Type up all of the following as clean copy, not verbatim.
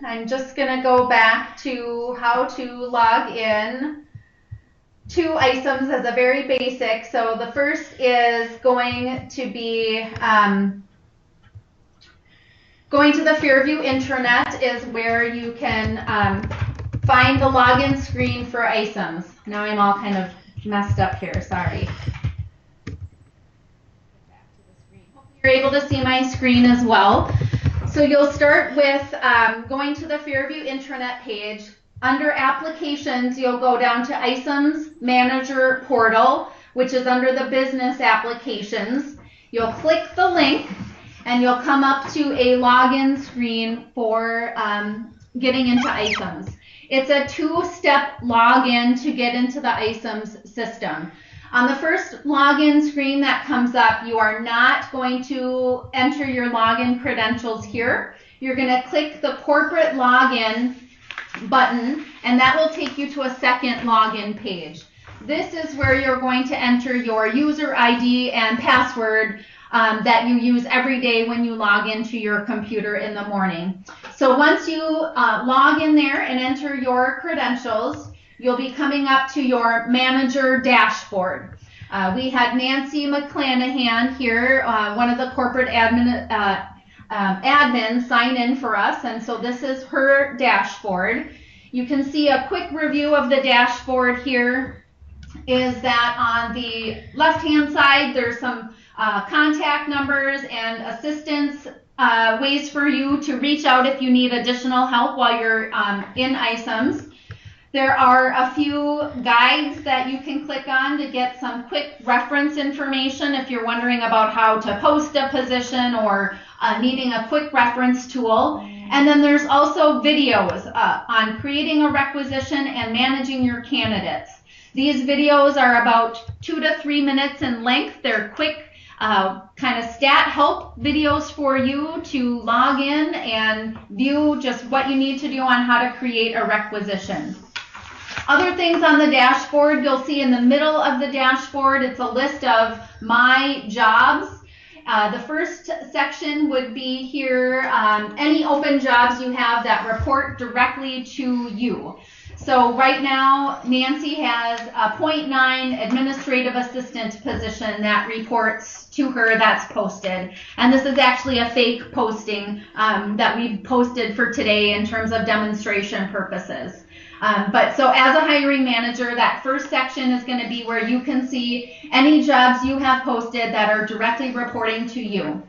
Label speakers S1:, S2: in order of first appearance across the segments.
S1: I'm just going to go back to how to log in to Icims as a very basic. So the first is going to be going to the Fairview intranet is where you can find the login screen for Icims. Now I'm all kind of messed up here, sorry. You're able to see my screen as well. So you'll start with going to the Fairview intranet page. Under applications, you'll go down to Icims Manager Portal, which is under the business applications. You'll click the link and you'll come up to a login screen for getting into Icims. It's a two-step login to get into the Icims system. On the first login screen that comes up, you are not going to enter your login credentials here. You're going to click the corporate login button, and that will take you to a second login page. This is where you're going to enter your user ID and password that you use every day when you log into your computer in the morning. So once you log in there and enter your credentials, you'll be coming up to your manager dashboard. We had Nancy McClanahan here, one of the corporate admins, sign in for us, and so this is her dashboard. You can see a quick review of the dashboard here is that on the left-hand side, there's some contact numbers and assistance ways for you to reach out if you need additional help while you're in Icims. There are a few guides that you can click on to get some quick reference information if you're wondering about how to post a position or needing a quick reference tool. And then there's also videos on creating a requisition and managing your candidates. These videos are about 2 to 3 minutes in length. They're quick kind of stat help videos for you to log in and view just what you need to do on how to create a requisition. Other things on the dashboard, you'll see in the middle of the dashboard, it's a list of my jobs. The first section would be here, any open jobs you have that report directly to you. So right now, Nancy has a 0.9 administrative assistant position that reports to her that's posted. And this is actually a fake posting that we posted for today in terms of demonstration purposes. But so as a hiring manager, that first section is going to be where you can see any jobs you have posted that are directly reporting to you.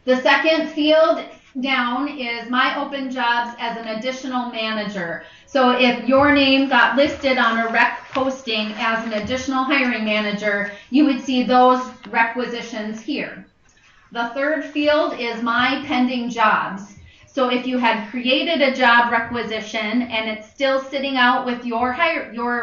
S1: The second field down is my open jobs as an additional manager. So if your name got listed on a rec posting as an additional hiring manager, you would see those requisitions here. The third field is my pending jobs. So if you had created a job requisition and it's still sitting out with your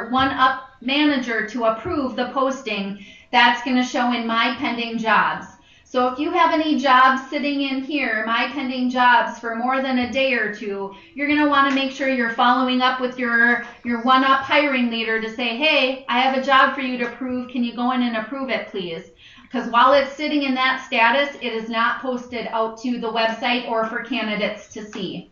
S1: one-up manager to approve the posting, that's going to show in my pending jobs. So if you have any jobs sitting in here, my pending jobs, for more than a day or two, you're going to want to make sure you're following up with your one-up hiring leader to say, hey, I have a job for you to approve. Can you go in and approve it, please? Because while it's sitting in that status, it is not posted out to the website or for candidates to see.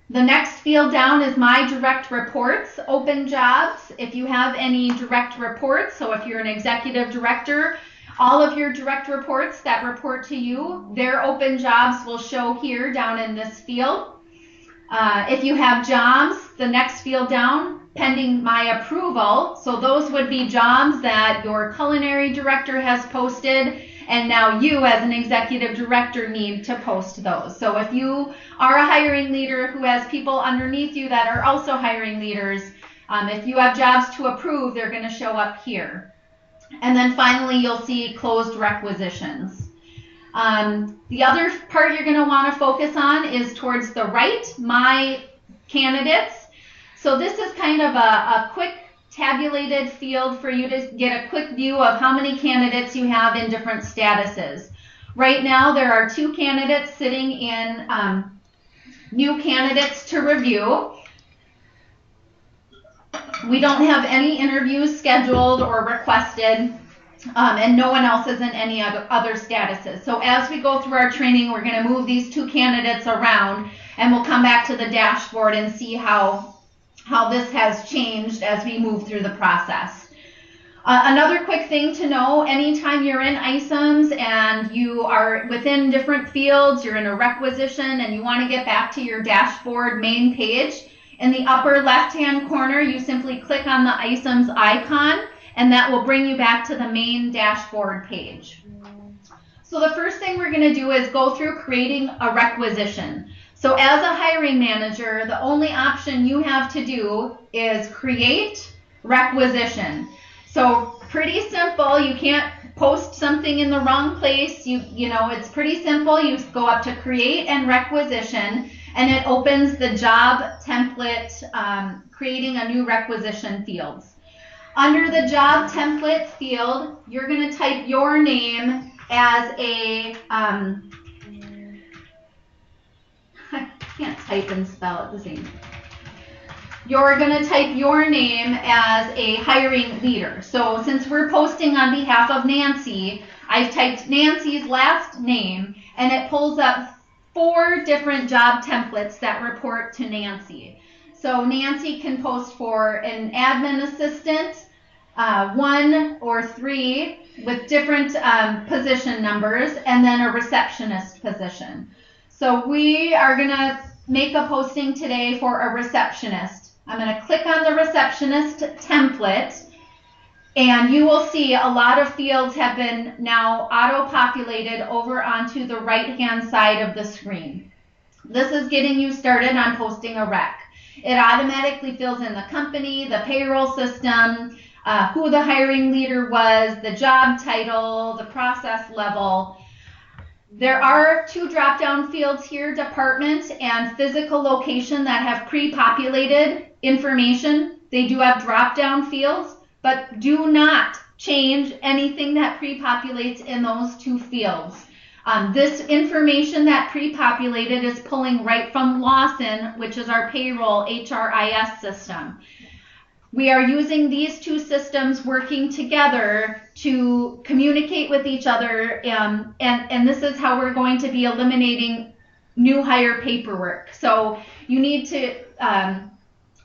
S1: The next field down is my direct reports, open jobs. If you have any direct reports, so if you're an executive director, all of your direct reports that report to you, their open jobs will show here down in this field. If you have jobs, the next field down, pending my approval. So those would be jobs that your culinary director has posted, and now you as an executive director need to post those. So if you are a hiring leader who has people underneath you that are also hiring leaders, if you have jobs to approve, they're going to show up here. And then finally, you'll see closed requisitions. The other part you're going to want to focus on is towards the right, my candidates. So this is kind of a quick tabulated field for you to get a quick view of how many candidates you have in different statuses. Right now, there are 2 candidates sitting in new candidates to review. We don't have any interviews scheduled or requested. and no one else is in any other statuses. So as we go through our training, we're going to move these two candidates around, and we'll come back to the dashboard and see how this has changed as we move through the process. Another quick thing to know, anytime you're in Icims and you are within different fields, you're in a requisition and you want to get back to your dashboard main page, in the upper left-hand corner, you simply click on the Icims icon, and that will bring you back to the main dashboard page. So the first thing we're going to do is go through creating a requisition. So as a hiring manager, the only option you have to do is create requisition. So pretty simple. You can't post something in the wrong place. You know, it's pretty simple. You go up to create and requisition, and it opens the job template, creating a new requisition fields. Under the job template field, you're going to type your name as a, I can't type and spell at the same time. You're going to type your name as a hiring leader. So since we're posting on behalf of Nancy, I've typed Nancy's last name, and it pulls up 4 different job templates that report to Nancy. So Nancy can post for an admin assistant, 1 or 3 with different position numbers, and then a receptionist position. So we are going to make a posting today for a receptionist. I'm going to click on the receptionist template, and you will see a lot of fields have been now auto-populated over onto the right-hand side of the screen. This is getting you started on posting a rec. It automatically fills in the company, the payroll system, who the hiring leader was, the job title, the process level. There are 2 drop-down fields here, department and physical location, that have pre-populated information. They do have drop-down fields, but do not change anything that pre-populates in those 2 fields. This information that pre-populated is pulling right from Lawson, which is our payroll HRIS system. We are using these 2 systems working together to communicate with each other, and this is how we're going to be eliminating new hire paperwork. So you need to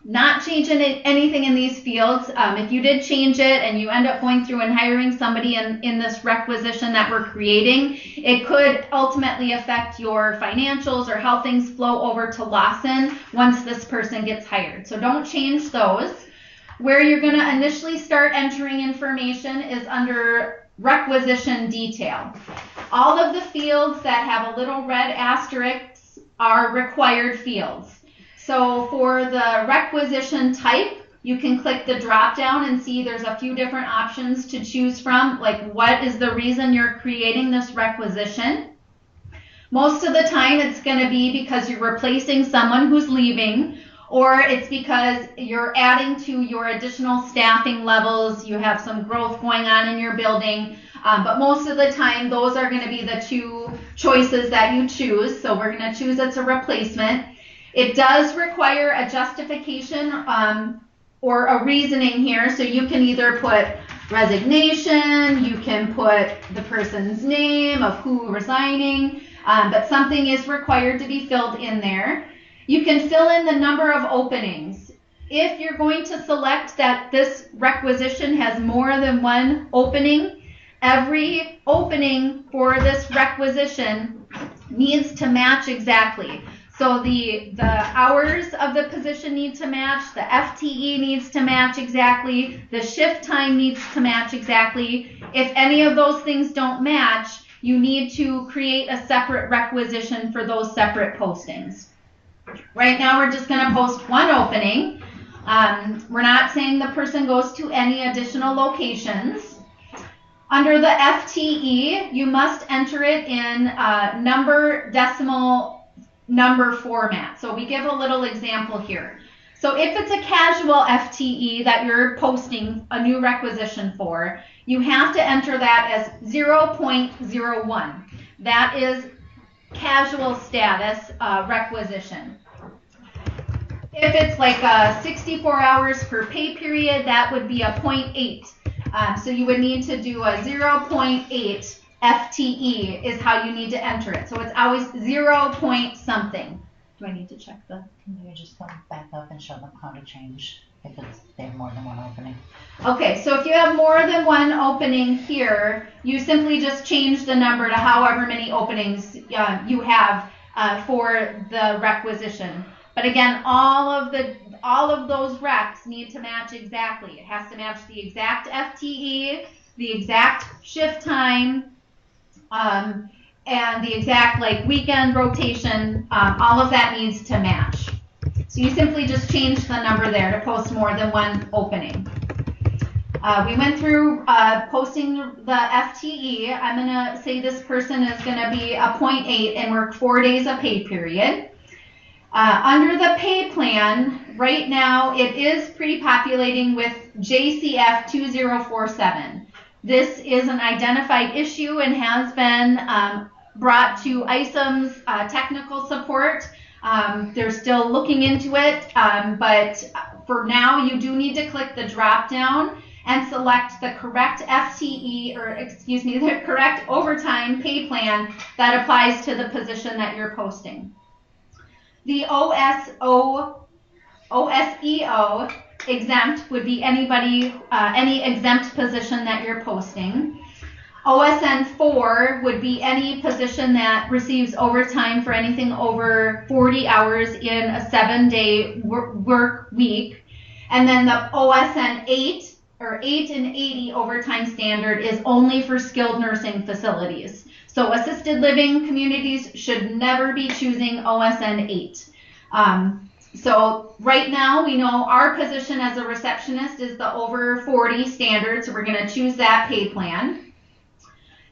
S1: not change anything in these fields. If you did change it and you end up going through and hiring somebody in this requisition that we're creating, it could ultimately affect your financials or how things flow over to Lawson once this person gets hired. So don't change those. Where you're going to initially start entering information is under requisition detail. All of the fields that have a little red asterisk are required fields. So for the requisition type, you can click the drop down and see there's a few different options to choose from, like what is the reason you're creating this requisition. Most of the time it's going to be because you're replacing someone who's leaving, or it's because you're adding to your additional staffing levels, you have some growth going on in your building, but most of the time those are going to be the 2 choices that you choose. So we're going to choose it's a replacement. It does require a justification or a reasoning here, so you can either put resignation, you can put the person's name of who resigning, but something is required to be filled in there. You can fill in the number of openings. If you're going to select that this requisition has more than 1 opening, every opening for this requisition needs to match exactly. So the hours of the position need to match, the FTE needs to match exactly, the shift time needs to match exactly. If any of those things don't match, you need to create a separate requisition for those separate postings. Right now we're just going to post 1 opening. We're not saying the person goes to any additional locations. Under the FTE, you must enter it in number decimal number format. So we give a little example here. So if it's a casual FTE that you're posting a new requisition for, you have to enter that as 0.01. That is casual status requisition. If it's like 64 hours per pay period, that would be a 0.8. So you would need to do a 0.8 FTE is how you need to enter it. So it's always 0 point something. Do I need to check the?
S2: Can you just come back up and show them how to change if they have more than one opening?
S1: Okay, so if you have more than one opening here, you simply just change the number to however many openings you have for the requisition. But again, all of those recs need to match exactly. It has to match the exact FTE, the exact shift time, and the exact like weekend rotation. All of that needs to match. So you simply just change the number there to post more than one opening. We went through posting the FTE. I'm going to say this person is going to be a 0.8 and work 4 days a pay period. Under the pay plan, right now it is pre-populating with JCF 2047. This is an identified issue and has been brought to Icims technical support. They're still looking into it, but for now you do need to click the drop down and select the correct FTE, or excuse me, the correct overtime pay plan that applies to the position that you're posting. The OSEO exempt would be anybody, any exempt position that you're posting. OSN 4 would be any position that receives overtime for anything over 40 hours in a 7-day work week. And then the OSN 8 or 8 and 80 overtime standard is only for skilled nursing facilities. So assisted living communities should never be choosing OSN 8. So right now we know our position as a receptionist is the over 40 standard, so we're going to choose that pay plan.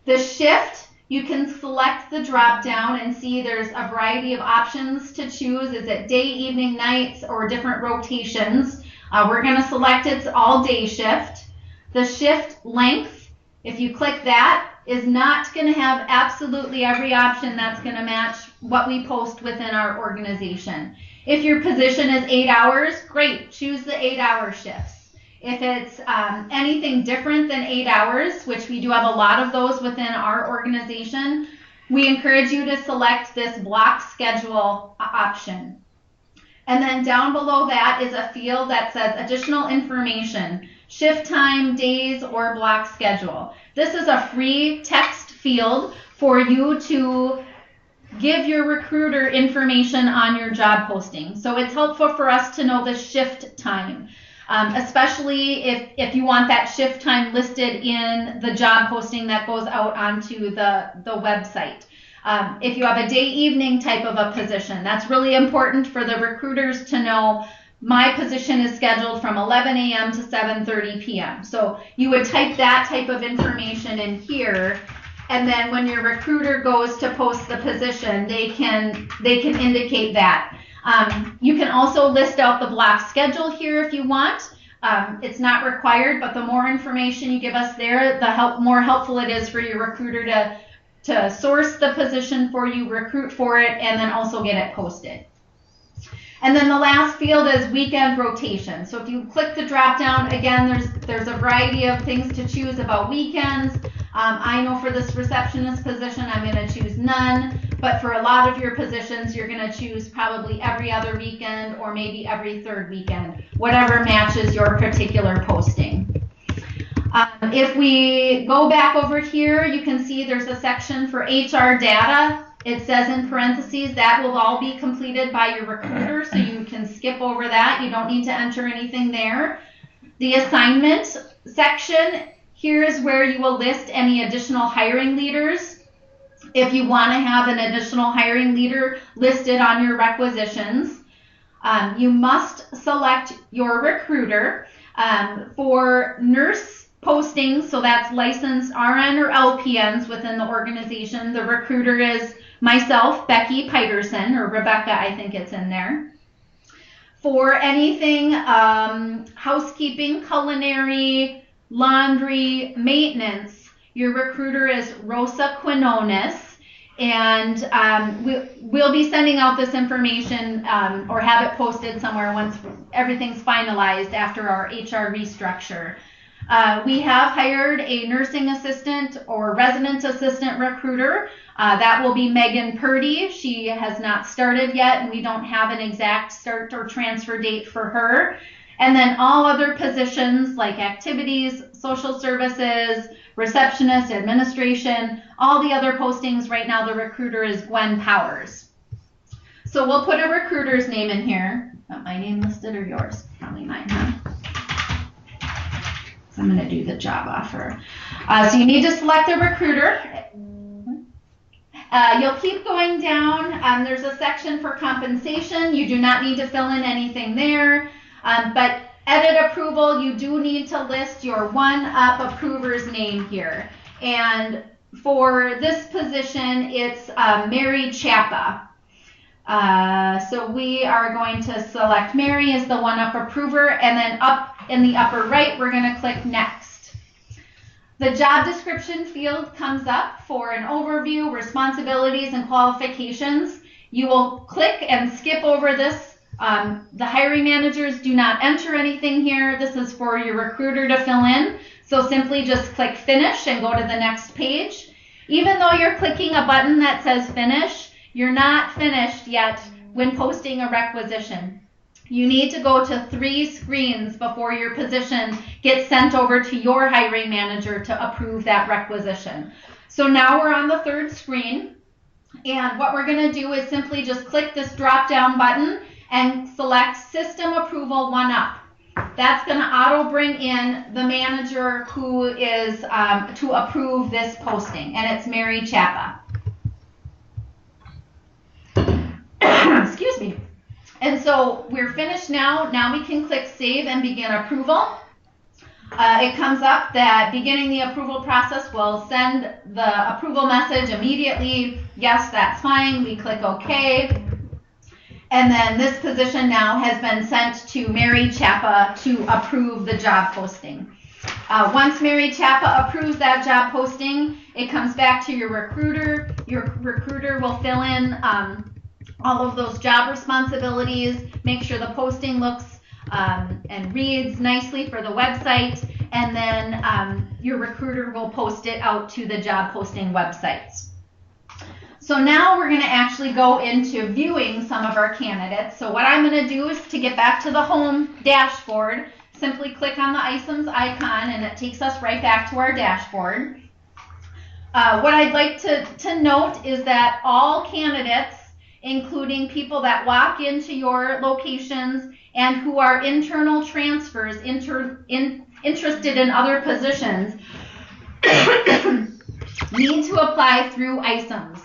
S1: The shift, you can select the drop down and see there's a variety of options to choose. Is it day, evening, nights, or different rotations? We're going to select it's all day shift. The shift length, if you click that, is not going to have absolutely every option that's going to match what we post within our organization. If your position is 8 hours, great, choose the 8-hour shifts. If it's anything different than 8 hours, which we do have a lot of those within our organization, we encourage you to select this block schedule option. And then down below that is a field that says additional information, shift time, days, or block schedule. This is a free text field for you to give your recruiter information on your job posting. So it's helpful for us to know the shift time, especially if you want that shift time listed in the job posting that goes out onto the website. If you have a day-evening type of a position, that's really important for the recruiters to know my position is scheduled from 11 a.m. to 7:30 p.m. So you would type that type of information in here, and then when your recruiter goes to post the position, they can indicate that. You can also list out the block schedule here if you want. It's not required, but the more information you give us there, the more helpful it is for your recruiter to source the position for you, recruit for it, and then also get it posted. And then the last field is weekend rotation. So if you click the drop down, again, there's a variety of things to choose about weekends. I know for this receptionist position, I'm going to choose none, but for a lot of your positions, you're going to choose probably every other weekend or maybe every third weekend, whatever matches your particular posting. If we go back over here, you can see there's a section for HR data. It says in parentheses that will all be completed by your recruiter, so you can skip over that. You don't need to enter anything there. The assignment section, here is where you will list any additional hiring leaders. If you want to have an additional hiring leader listed on your requisitions, you must select your recruiter. For nurse postings, so that's licensed RN or LPNs within the organization, the recruiter is myself, Becky Peiterson, or Rebecca, I think it's in there. For anything housekeeping, culinary, laundry, maintenance, your recruiter is Rosa Quinones, and we'll be sending out this information or have it posted somewhere once everything's finalized after our HR restructure. We have hired a nursing assistant or resident assistant recruiter. That will be Megan Purdy. She has not started yet, and we don't have an exact start or transfer date for her. And then all other positions like activities, social services, receptionist, administration, all the other postings right now, the recruiter is Gwen Powers. So we'll put a recruiter's name in here. Got my name listed or yours? Probably mine, huh? So I'm going to do the job offer. So you need to select a recruiter. You'll keep going down. There's a section for compensation. You do not need to fill in anything there. But edit approval, you do need to list your one-up approver's name here. And for this position, it's Mary Chappa. So we are going to select Mary as the one-up approver, and then up in the upper right, we're going to click Next. The job description field comes up for an overview, responsibilities, and qualifications. You will click and skip over this. The hiring managers do not enter anything here. This is for your recruiter to fill in. So simply just click Finish and go to the next page. Even though you're clicking a button that says Finish, you're not finished yet when posting a requisition. You need to go to 3 screens before your position gets sent over to your hiring manager to approve that requisition. So now we're on the 3rd screen, and what we're going to do is simply just click this drop-down button and select System Approval 1-Up. That's going to auto bring in the manager who is to approve this posting, and it's Mary Chappa. Excuse me. And so we're finished now. Now we can click Save and begin approval. It comes up that beginning the approval process will send the approval message immediately. Yes, that's fine. We click OK. And then this position now has been sent to Mary Chappa to approve the job posting. Once Mary Chappa approves that job posting, it comes back to your recruiter. Your recruiter will fill in all of those job responsibilities, make sure the posting looks and reads nicely for the website, and then your recruiter will post it out to the job posting websites. So now we're going to actually go into viewing some of our candidates. So what I'm going to do is to get back to the home dashboard, simply click on the Icims icon and it takes us right back to our dashboard. What I'd like to note is that all candidates, including people that walk into your locations and who are internal transfers interested in other positions, need to apply through Icims.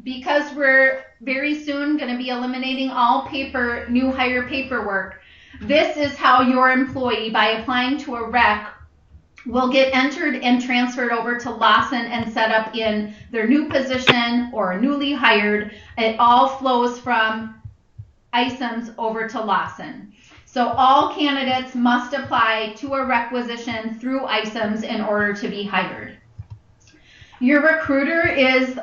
S1: Because we're very soon going to be eliminating all new hire paperwork, this is how your employee, by applying to a rec, will get entered and transferred over to Lawson and set up in their new position or newly hired. It all flows from Icims over to Lawson. So all candidates must apply to a requisition through Icims in order to be hired. Your recruiter is,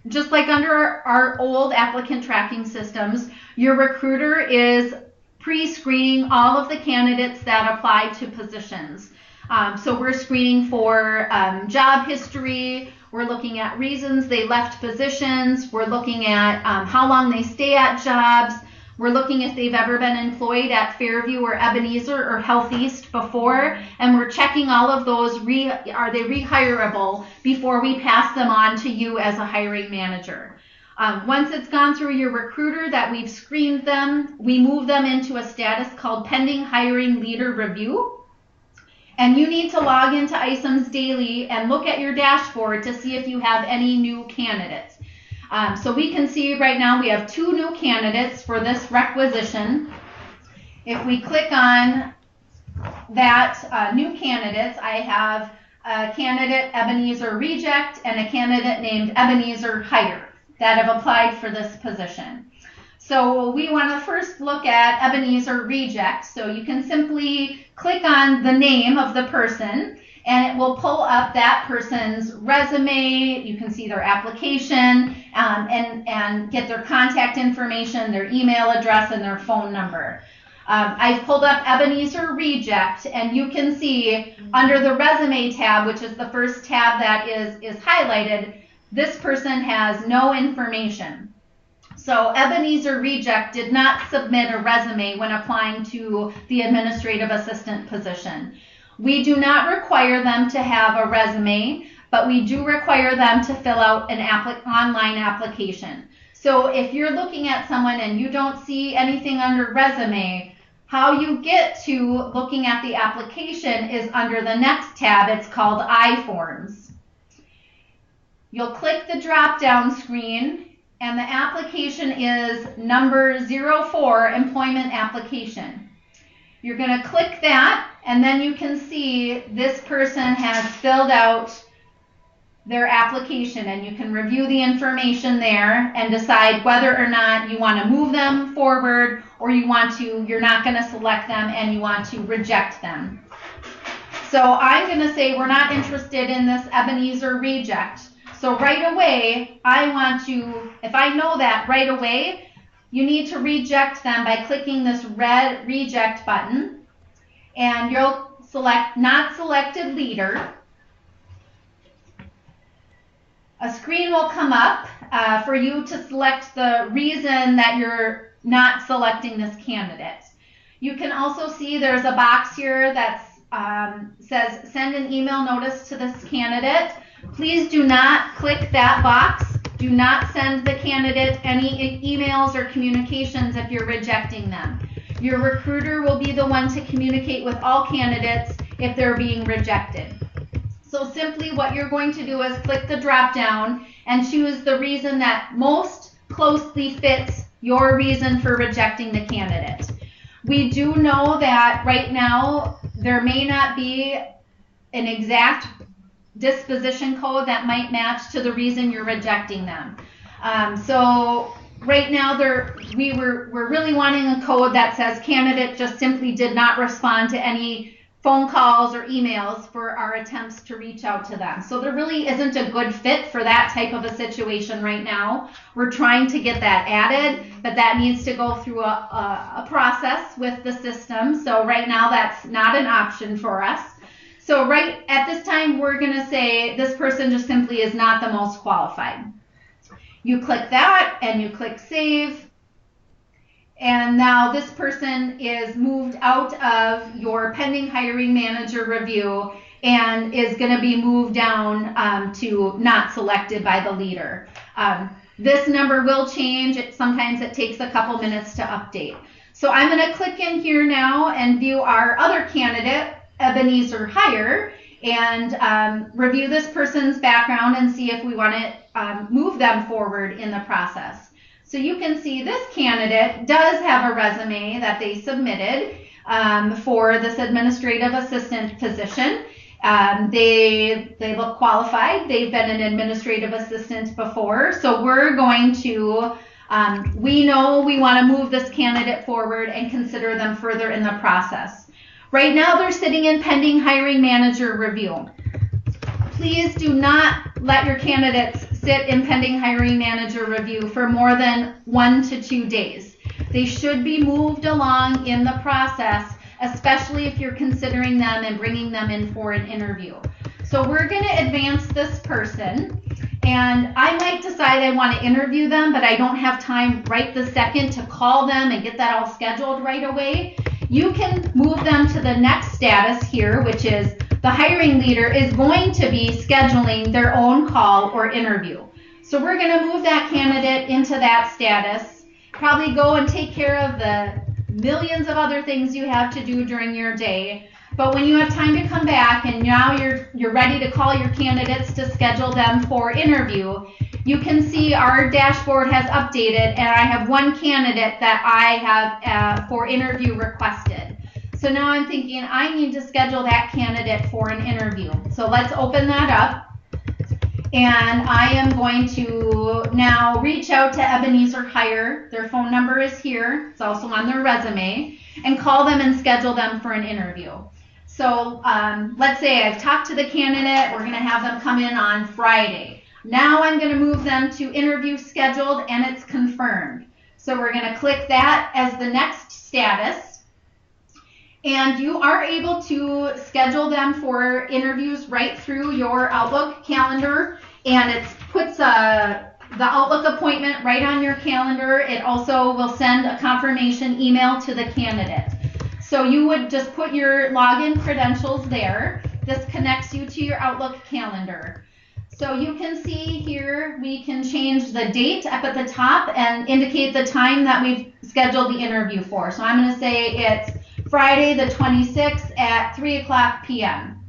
S1: just like under our old applicant tracking systems, your recruiter is pre-screening all of the candidates that apply to positions. So we're screening for job history, we're looking at reasons they left positions, we're looking at how long they stay at jobs, we're looking if they've ever been employed at Fairview or Ebenezer or Health East before, and we're checking all of those, are they rehireable before we pass them on to you as a hiring manager. Once it's gone through your recruiter that we've screened them, we move them into a status called Pending Hiring Leader Review. And you need to log into Icims daily and look at your dashboard to see if you have any new candidates. So we can see right now we have 2 new candidates for this requisition. If we click on that new candidates, I have a candidate Ebenezer Reject and a candidate named Ebenezer Hire that have applied for this position. So we want to first look at Ebenezer Reject. So you can simply click on the name of the person and it will pull up that person's resume. You can see their application and get their contact information, their email address, and their phone number. I've pulled up Ebenezer Reject, and you can see under the resume tab, which is the first tab that is highlighted, this person has no information. So Ebenezer Reject did not submit a resume when applying to the administrative assistant position. We do not require them to have a resume, but we do require them to fill out an online application. So if you're looking at someone and you don't see anything under resume, how you get to looking at the application is under the next tab. It's called I-Forms. You'll click the drop-down screen, and the application is number 04, Employment Application. You're going to click that, and then you can see this person has filled out their application, and you can review the information there and decide whether or not you want to move them forward or you're not going to select them and you want to reject them. So I'm going to say we're not interested in this Ebenezer Reject. So right away, if I know that right away, you need to reject them by clicking this red reject button, and you'll select Not Selected Leader. A screen will come up for you to select the reason that you're not selecting this candidate. You can also see there's a box here that says send an email notice to this candidate. Please do not click that box. Do not send the candidate any emails or communications if you're rejecting them. Your recruiter will be the one to communicate with all candidates if they're being rejected. So simply what you're going to do is click the drop down and choose the reason that most closely fits your reason for rejecting the candidate. We do know that right now there may not be an exact disposition code that might match to the reason you're rejecting them. So right now we're really wanting a code that says candidate just simply did not respond to any phone calls or emails for our attempts to reach out to them. So there really isn't a good fit for that type of a situation right now. We're trying to get that added, but that needs to go through a process with the system. So right now that's not an option for us. So right at this time, we're going to say this person just simply is not the most qualified. You click that and you click save. And now this person is moved out of your pending hiring manager review and is going to be moved down to not selected by the leader. This number will change. Sometimes it takes a couple minutes to update. So I'm going to click in here now and view our other candidate, Ebenezer Hire, and review this person's background and see if we want to move them forward in the process. So you can see this candidate does have a resume that they submitted for this administrative assistant position. They look qualified. They've been an administrative assistant before. So we're going to, we know we want to move this candidate forward and consider them further in the process. Right now they're sitting in pending hiring manager review. Please do not let your candidates sit in pending hiring manager review for more than 1 to 2 days. They should be moved along in the process, especially if you're considering them and bringing them in for an interview. So we're going to advance this person, and I might decide I want to interview them, but I don't have time right this second to call them and get that all scheduled right away. You can move them to the next status here, which is the hiring leader is going to be scheduling their own call or interview. So we're going to move that candidate into that status, probably go and take care of the millions of other things you have to do during your day. But when you have time to come back and now you're ready to call your candidates to schedule them for interview, you can see our dashboard has updated, and I have one candidate that I have for interview requested. So now I'm thinking I need to schedule that candidate for an interview. So let's open that up. And I am going to now reach out to Ebenezer Hire. Their phone number is here. It's also on their resume. And call them and schedule them for an interview. So let's say I've talked to the candidate. We're going to have them come in on Friday. Now I'm going to move them to interview scheduled, and it's confirmed. So we're going to click that as the next status. And you are able to schedule them for interviews right through your Outlook calendar, and it puts the Outlook appointment right on your calendar. It also will send a confirmation email to the candidate. So you would just put your login credentials there. This connects you to your Outlook calendar. So you can see here, we can change the date up at the top and indicate the time that we've scheduled the interview for. So I'm going to say it's Friday the 26th at 3:00 p.m.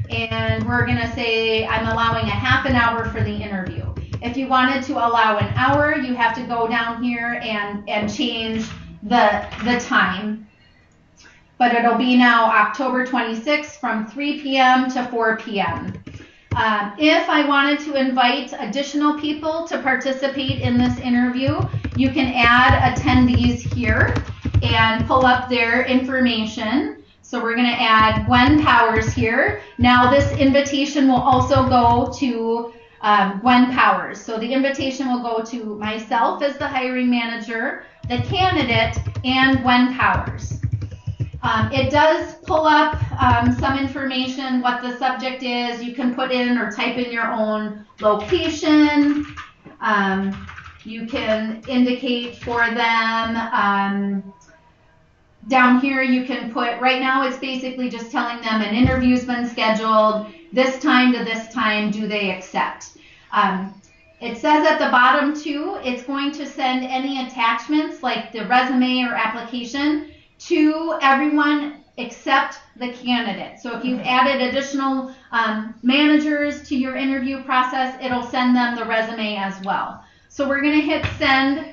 S1: And we're going to say I'm allowing a half an hour for the interview. If you wanted to allow an hour, you have to go down here and change the time. But it'll be now October 26th from 3 p.m. to 4 p.m. If I wanted to invite additional people to participate in this interview, you can add attendees here and pull up their information. So we're going to add Gwen Powers here. Now this invitation will also go to Gwen Powers. So the invitation will go to myself as the hiring manager, the candidate, and Gwen Powers. It does pull up some information, what the subject is. You can put in or type in your own location. You can indicate for them. Down here you can put, right now it's basically just telling them an interview's been scheduled, this time to this time, do they accept? It says at the bottom too, it's going to send any attachments like the resume or application to everyone except the candidate. So if you've added additional managers to your interview process, it'll send them the resume as well. So we're going to hit send,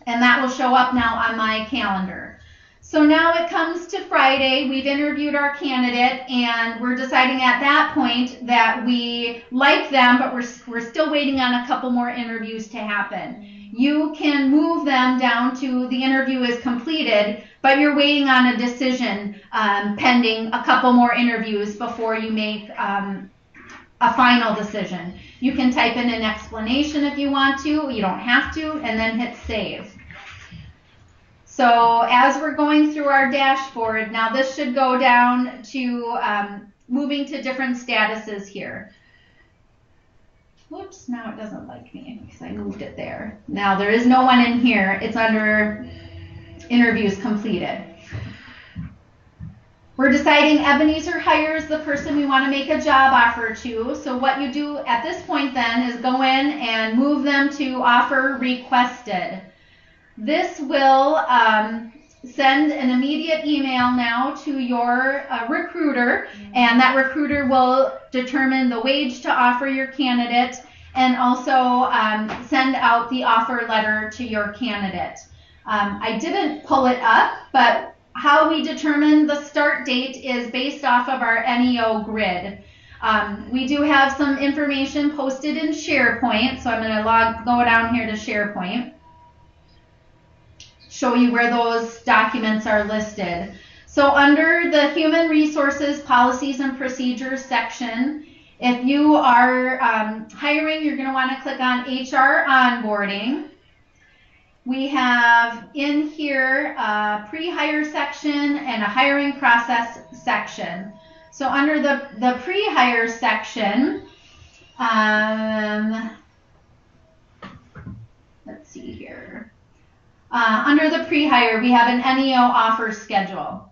S1: and that will show up now on my calendar. So now it comes to Friday. We've interviewed our candidate, and we're deciding at that point that we like them, but we're still waiting on a couple more interviews to happen. You can move them down to the interview is completed, but you're waiting on a decision pending a couple more interviews before you make a final decision. You can type in an explanation if you want to. You don't have to, and then hit save. So as we're going through our dashboard, now this should go down to moving to different statuses here. Whoops, now it doesn't like me because I moved it there. Now there is no one in here. It's under interviews completed. We're deciding Ebenezer hires the person we want to make a job offer to. So what you do at this point then is go in and move them to offer requested. This will send an immediate email now to your recruiter, and that recruiter will determine the wage to offer your candidate and also send out the offer letter to your candidate. I didn't pull it up, but how we determine the start date is based off of our NEO grid. We do have some information posted in SharePoint, so I'm going to go down here to SharePoint. Show you where those documents are listed. So under the Human Resources Policies and Procedures section, if you are hiring, you're going to want to click on HR Onboarding. We have in here a pre-hire section and a hiring process section. So under the pre-hire section, let's see here. Under the pre-hire, we have an NEO offer schedule.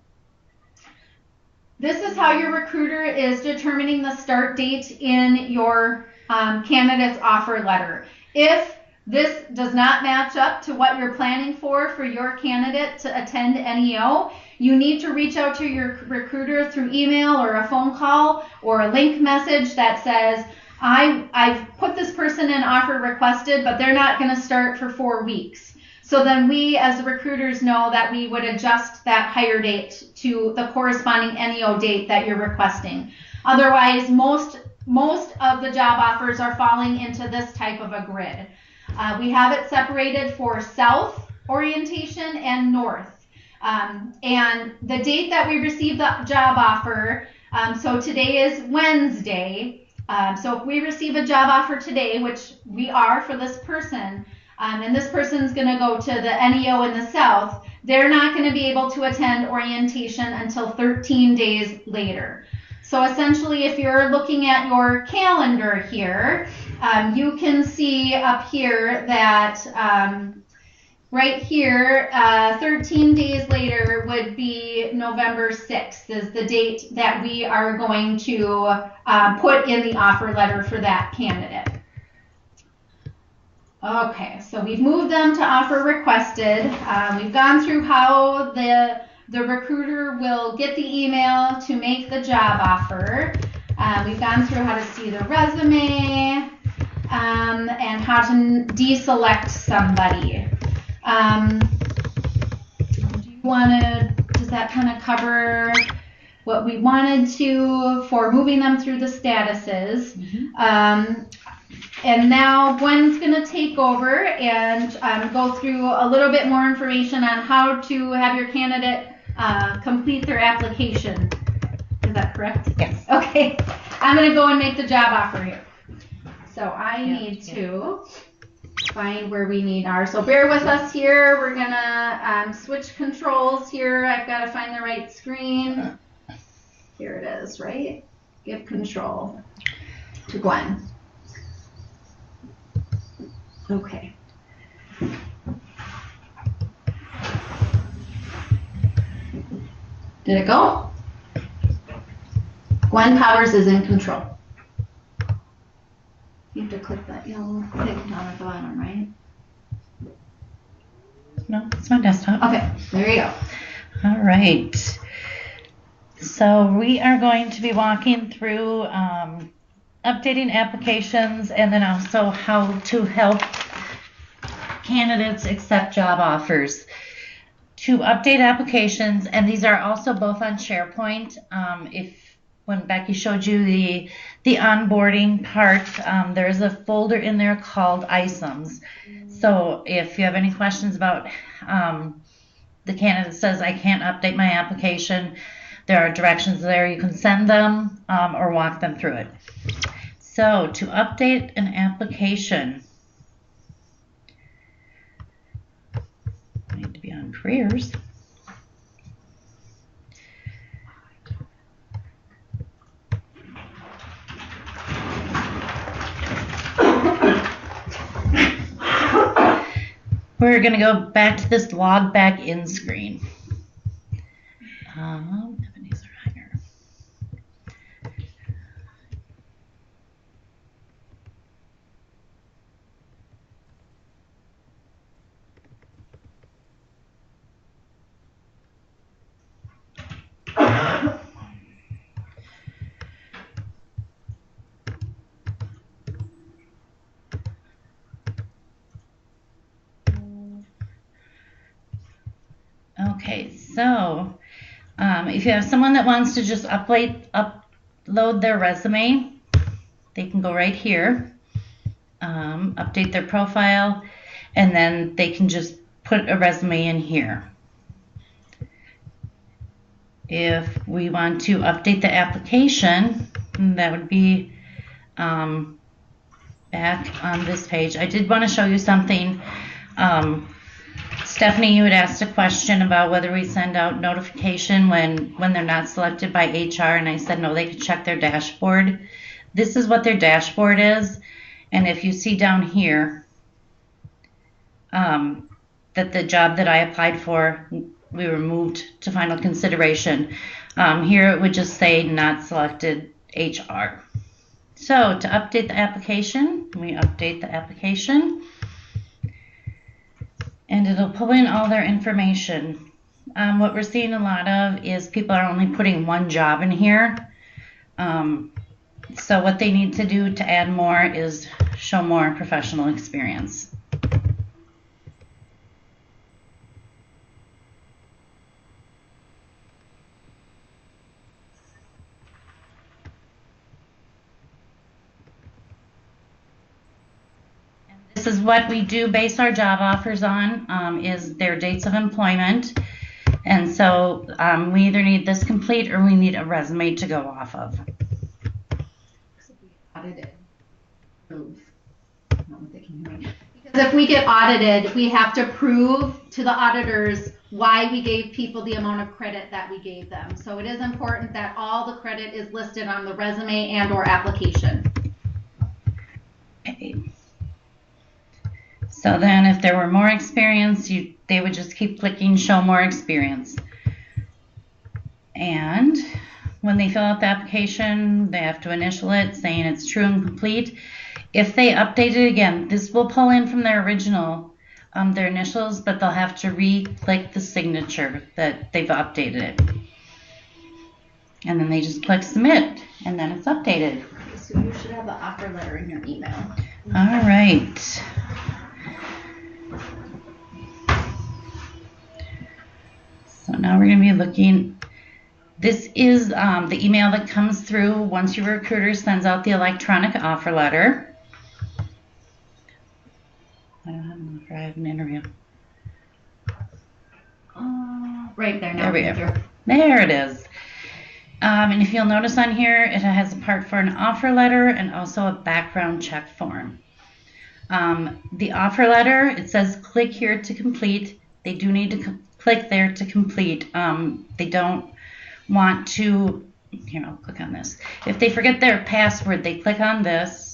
S1: This is how your recruiter is determining the start date in your candidate's offer letter. If this does not match up to what you're planning for your candidate to attend NEO, you need to reach out to your recruiter through email or a phone call or a link message that says, I've put this person in offer requested, but they're not going to start for 4 weeks. So then we as recruiters know that we would adjust that hire date to the corresponding NEO date that you're requesting. Otherwise, most of the job offers are falling into this type of a grid. We have it separated for south orientation and north. And the date that we receive the job offer, so today is Wednesday. So if we receive a job offer today, which we are for this person, and this person's going to go to the NEO in the south, they're not going to be able to attend orientation until 13 days later. So essentially, if you're looking at your calendar here, you can see up here that right here, 13 days later would be November 6th is the date that we are going to put in the offer letter for that candidate. Okay, so we've moved them to offer requested. We've gone through how the recruiter will get the email to make the job offer. We've gone through how to see the resume and how to deselect somebody. Does that kind of cover what we wanted to for moving them through the statuses? Mm-hmm. And now Gwen's going to take over and go through a little bit more information on how to have your candidate complete their application. Is that correct?
S2: Yes.
S1: Okay. I'm going to go and make the job offer here. So I need to find where we need our, so bear with us here. We're going to switch controls here. I've got to find the right screen. Here it is, right? Give control to Gwen. Okay. Did it go? Gwen Powers is in control. You have to click that yellow thing down at the bottom, right?
S2: No, it's my desktop.
S1: Okay, there you go.
S2: All right. So we are going to be walking through updating applications and then also how to help candidates accept job offers. To update applications, and these are also both on SharePoint. When Becky showed you the onboarding part, there's a folder in there called Icims. So if you have any questions about the candidate says I can't update my application, there are directions there. You can send them or walk them through it. So to update an application, I need to be on careers. We're going to go back to this log back in screen. Ebenezer Hanger. Okay, so if you have someone that wants to just upload their resume, they can go right here, update their profile, and then they can just put a resume in here. If we want to update the application, that would be back on this page. I did want to show you something. Stephanie, you had asked a question about whether we send out notification when they're not selected by HR, and I said no, they could check their dashboard. This is what their dashboard is, and if you see down here that the job that I applied for, we were moved to final consideration. Here it would just say not selected HR. So to update the application, we update the application. And it'll pull in all their information. What we're seeing a lot of is people are only putting one job in here. So what they need to do to add more is show more professional experience. This is what we do base our job offers on, is their dates of employment. And so we either need this complete or we need a resume to go off of.
S1: Audited. Move. I don't know if they can hear me. Because if we get audited, we have to prove to the auditors why we gave people the amount of credit that we gave them. So it is important that all the credit is listed on the resume and or application.
S2: Okay. So then if there were more experience, they would just keep clicking show more experience. And when they fill out the application, they have to initial it saying it's true and complete. If they update it again, this will pull in from their original, their initials, but they'll have to re-click the signature that they've updated it. And then they just click submit, and then it's updated.
S1: So you should have the offer letter in your email.
S2: All right. So now we're going to be looking. This is the email that comes through once your recruiter sends out the electronic offer letter. I don't have an offer, I have an interview.
S1: Right there now.
S2: There we go. There it is. And if you'll notice on here, it has a part for an offer letter and also a background check form. The offer letter, it says click here to complete. They do need to click there to complete. They don't want to, here, I'll click on this. If they forget their password, they click on this.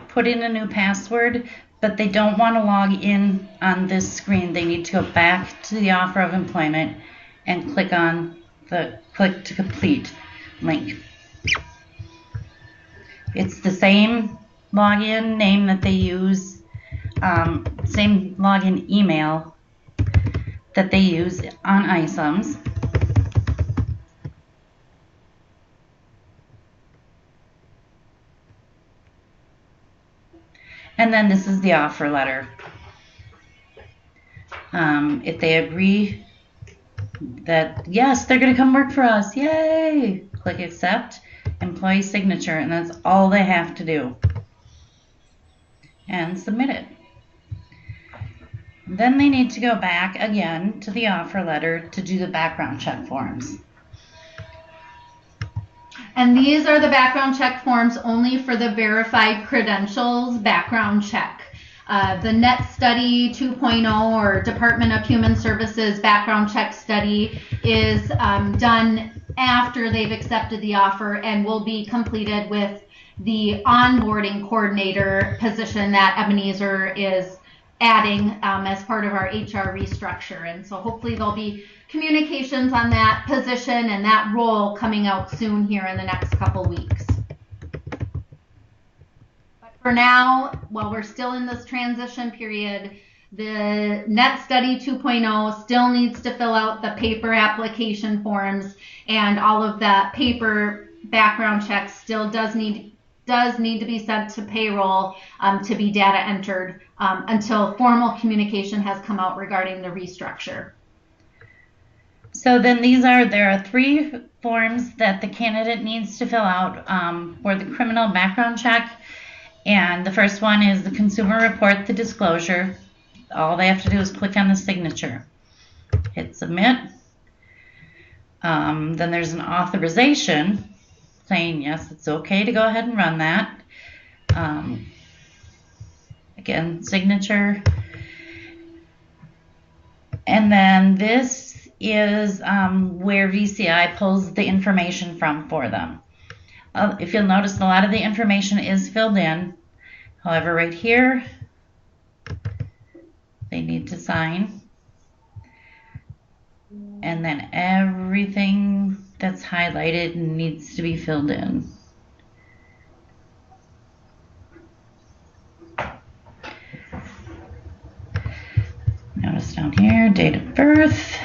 S2: Put in a new password, but they don't want to log in on this screen. They need to go back to the offer of employment and click on the click to complete link. It's the same login name that they use, same login email that they use on Icims. And then this is the offer letter. If they agree that, yes, they're going to come work for us, yay, click accept, employee signature, and that's all they have to do. And submit it. Then they need to go back again to the offer letter to do the background check forms.
S1: And these are the background check forms only for the verified credentials background check. The Net Study 2.0 or Department of Human Services background check study is done after they've accepted the offer and will be completed with the onboarding coordinator position that Ebenezer is adding as part of our HR restructure. And so hopefully there'll be communications on that position and that role coming out soon here in the next couple weeks. But for now, while we're still in this transition period, the Net Study 2.0 still needs to fill out the paper application forms, and all of that paper background checks still does need to be sent to payroll to be data entered until formal communication has come out regarding the restructure.
S2: So then there are 3 forms that the candidate needs to fill out for the criminal background check. And the first one is the consumer report, the disclosure. All they have to do is click on the signature, hit submit. Then there's an authorization saying, yes, it's okay to go ahead and run that. Again, signature. And then this is where VCI pulls the information from for them. If you'll notice, a lot of the information is filled in. However, right here, they need to sign. And then everything that's highlighted needs to be filled in. Notice down here, date of birth.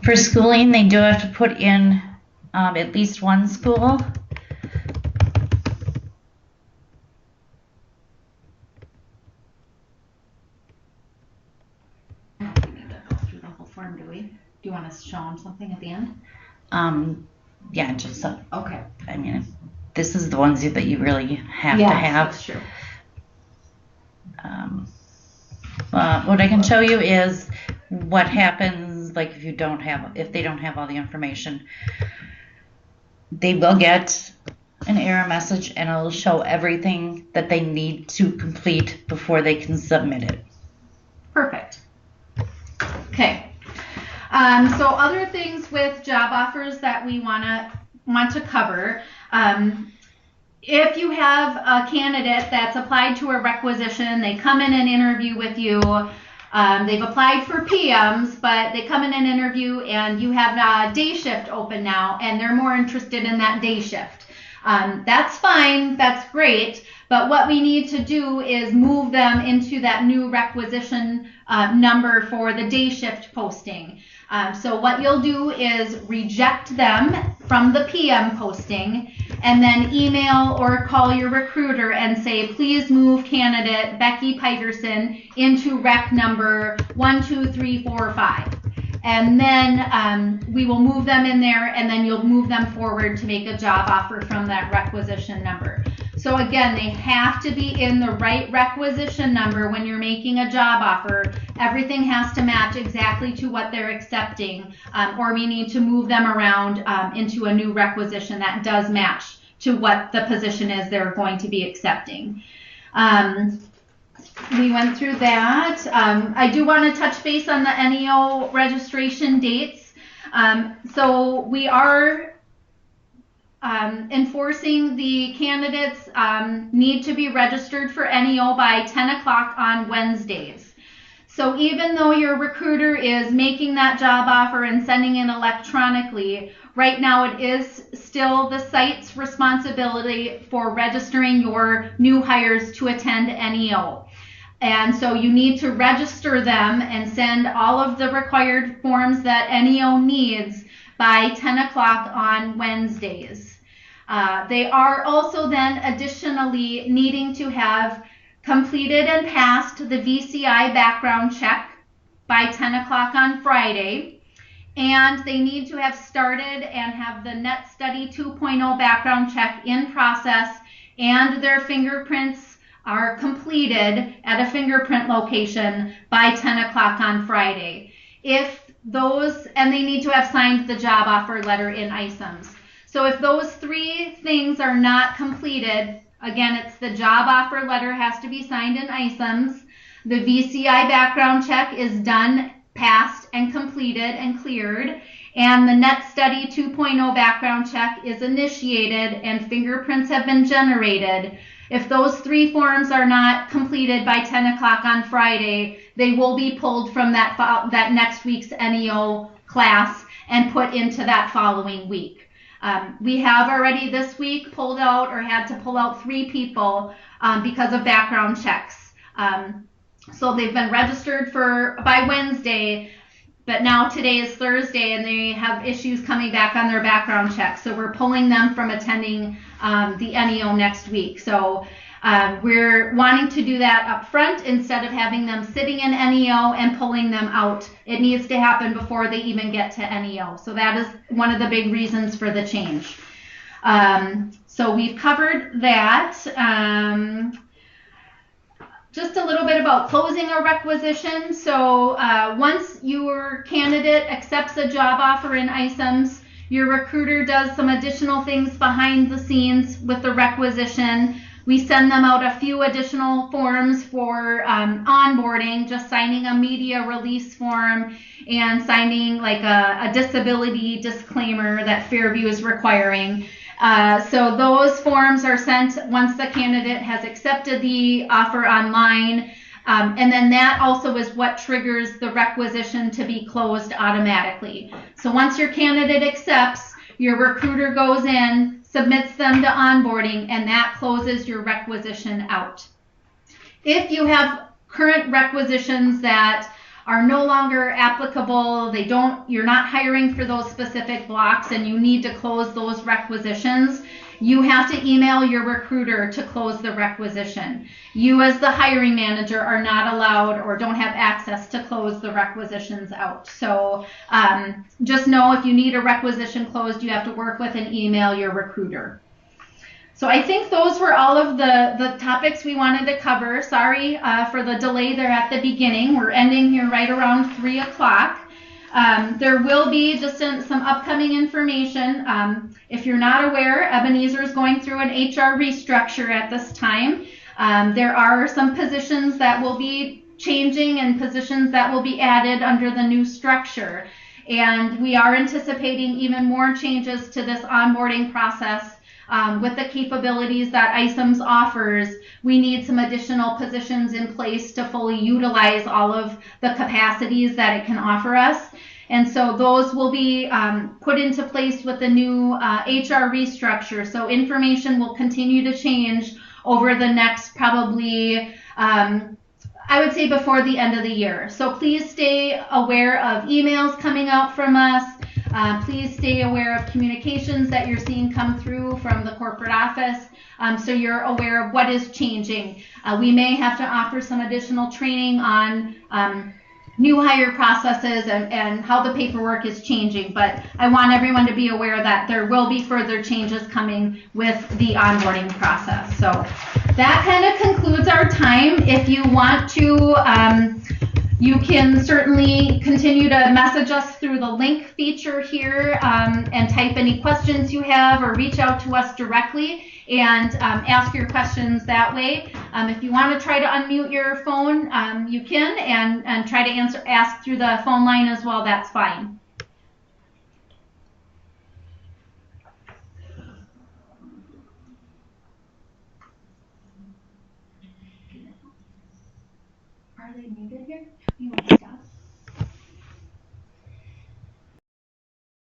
S2: For schooling, they do have to put in at least one school.
S1: We need to go through the whole form, do we? Do you want us to show them something at the end?
S2: Yeah, just so.
S1: Okay.
S2: I mean, this is the ones that you really have to
S1: Yes,
S2: have.
S1: that's true.
S2: What I can show you is what happens, like if they don't have all the information. They will get an error message, and it'll show everything that they need to complete before they can submit it.
S1: Perfect. Okay. So other things with job offers that we want to cover. If you have a candidate that's applied to a requisition, they come in and interview with you. They've applied for PMs, but they come in and interview, and you have a day shift open now, and they're more interested in that day shift. That's fine. That's great. But what we need to do is move them into that new requisition number for the day shift posting. So what you'll do is reject them from the PM posting, and then email or call your recruiter and say, please move candidate Becky Peiterson into rec number 12345. And then we will move them in there, and then you'll move them forward to make a job offer from that requisition number. So again, they have to be in the right requisition number when you're making a job offer. Everything has to match exactly to what they're accepting, or we need to move them around into a new requisition that does match to what the position is they're going to be accepting. We went through that. I do want to touch base on the NEO registration dates. So we are enforcing the candidates need to be registered for NEO by 10 o'clock on Wednesdays. So even though your recruiter is making that job offer and sending it electronically, right now it is still the site's responsibility for registering your new hires to attend NEO. And so you need to register them and send all of the required forms that NEO needs by 10 o'clock on Wednesdays. They are also then additionally needing to have completed and passed the VCI background check by 10 o'clock on Friday. And they need to have started and have the Net Study 2.0 background check in process, and their fingerprints are completed at a fingerprint location by 10 o'clock on Friday. And they need to have signed the job offer letter in Icims. So if those three things are not completed, again, it's the job offer letter has to be signed in Icims, the VCI background check is done, passed, and completed and cleared, and the Net Study 2.0 background check is initiated and fingerprints have been generated. If those three forms are not completed by 10 o'clock on Friday, they will be pulled from that next week's NEO class and put into that following week. We have already this week pulled out or had to pull out 3 people because of background checks. So they've been registered by Wednesday, but now today is Thursday and they have issues coming back on their background check. So we're pulling them from attending the NEO next week. So we're wanting to do that up front instead of having them sitting in NEO and pulling them out. It needs to happen before they even get to NEO. So that is one of the big reasons for the change. So we've covered that. Just a little bit about closing a requisition. So once your candidate accepts a job offer in Icims, your recruiter does some additional things behind the scenes with the requisition. We send them out a few additional forms for onboarding, just signing a media release form and signing like a disability disclaimer that Fairview is requiring. So those forms are sent once the candidate has accepted the offer online. And then that also is what triggers the requisition to be closed automatically. So once your candidate accepts, your recruiter goes in, submits them to onboarding, and that closes your requisition out. If you have current requisitions that are no longer applicable, you're not hiring for those specific blocks and you need to close those requisitions, you have to email your recruiter to close the requisition. You as the hiring manager are not allowed or don't have access to close the requisitions out. So just know if you need a requisition closed, you have to work with and email your recruiter. So I think those were all of the topics we wanted to cover. Sorry for the delay there at the beginning. We're ending here right around 3 o'clock. There will be just some upcoming information. If you're not aware, Ebenezer is going through an HR restructure at this time. There are some positions that will be changing and positions that will be added under the new structure. And we are anticipating even more changes to this onboarding process. With the capabilities that Icims offers, we need some additional positions in place to fully utilize all of the capacities that it can offer us. And so those will be put into place with the new HR restructure. So information will continue to change over the next probably, I would say before the end of the year. So please stay aware of emails coming out from us. Please stay aware of communications that you're seeing come through from the corporate office, so you're aware of what is changing. We may have to offer some additional training on new hire processes and how the paperwork is changing, but I want everyone to be aware that there will be further changes coming with the onboarding process. So that kind of concludes our time. If you want to, you can certainly continue to message us through the link feature here and type any questions you have or reach out to us directly and ask your questions that way. If you want to try to unmute your phone, you can and try to ask through the phone line as well. That's fine. Are they muted here?